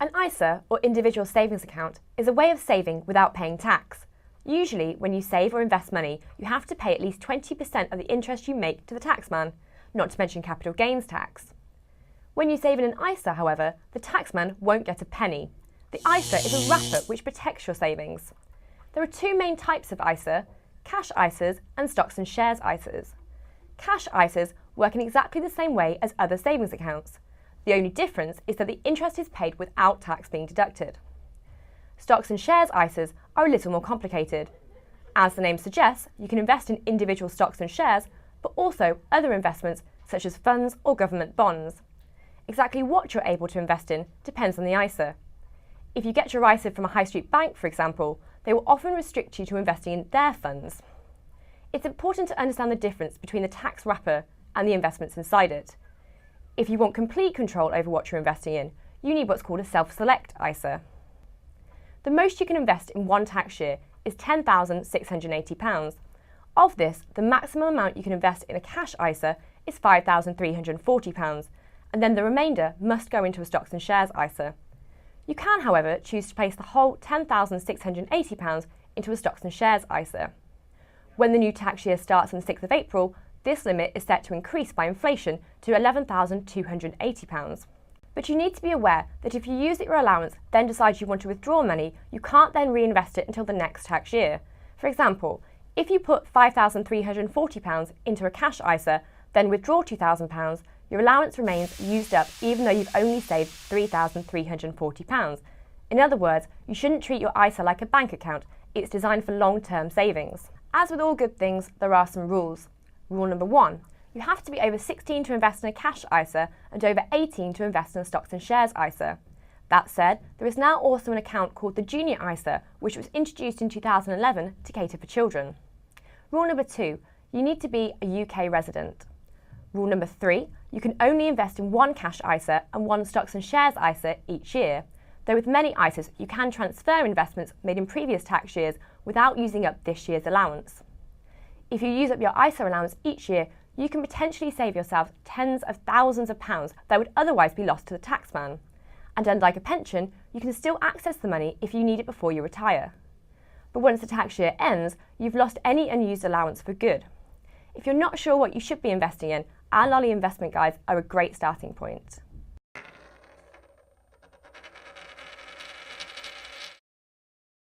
An ISA, or individual savings account, is a way of saving without paying tax. Usually, when you save or invest money, you have to pay at least 20% of the interest you make to the taxman, not to mention capital gains tax. When you save in an ISA, however, the taxman won't get a penny. The ISA is a wrapper which protects your savings. There are two main types of ISA: cash ISAs and stocks and shares ISAs. Cash ISAs work in exactly the same way as other savings accounts. The only difference is that the interest is paid without tax being deducted. Stocks and shares ISAs are a little more complicated. As the name suggests, you can invest in individual stocks and shares, but also other investments such as funds or government bonds. Exactly what you're able to invest in depends on the ISA. If you get your ISA from a high street bank, for example, they will often restrict you to investing in their funds. It's important to understand the difference between the tax wrapper and the investments inside it. If you want complete control over what you're investing in, you need what's called a self-select ISA. The most you can invest in one tax year is £10,680. Of this, the maximum amount you can invest in a cash ISA is £5,340, and then the remainder must go into a stocks and shares ISA. You can, however, choose to place the whole £10,680 into a stocks and shares ISA. When the new tax year starts on the 6th of April, this limit is set to increase by inflation to £11,280. But you need to be aware that if you use your allowance, then decide you want to withdraw money, you can't then reinvest it until the next tax year. For example, if you put £5,340 into a cash ISA, then withdraw £2,000, your allowance remains used up even though you've only saved £3,340. In other words, you shouldn't treat your ISA like a bank account. It's designed for long-term savings. As with all good things, there are some rules. Rule number 1. You have to be over 16 to invest in a cash ISA and over 18 to invest in a stocks and shares ISA. That said, there is now also an account called the Junior ISA, which was introduced in 2011 to cater for children. Rule number 2. You need to be a UK resident. Rule number 3. You can only invest in one cash ISA and one stocks and shares ISA each year. Though with many ISAs, you can transfer investments made in previous tax years without using up this year's allowance. If you use up your ISA allowance each year, you can potentially save yourself tens of thousands of pounds that would otherwise be lost to the taxman. And unlike a pension, you can still access the money if you need it before you retire. But once the tax year ends, you've lost any unused allowance for good. If you're not sure what you should be investing in, our Lolly investment guides are a great starting point.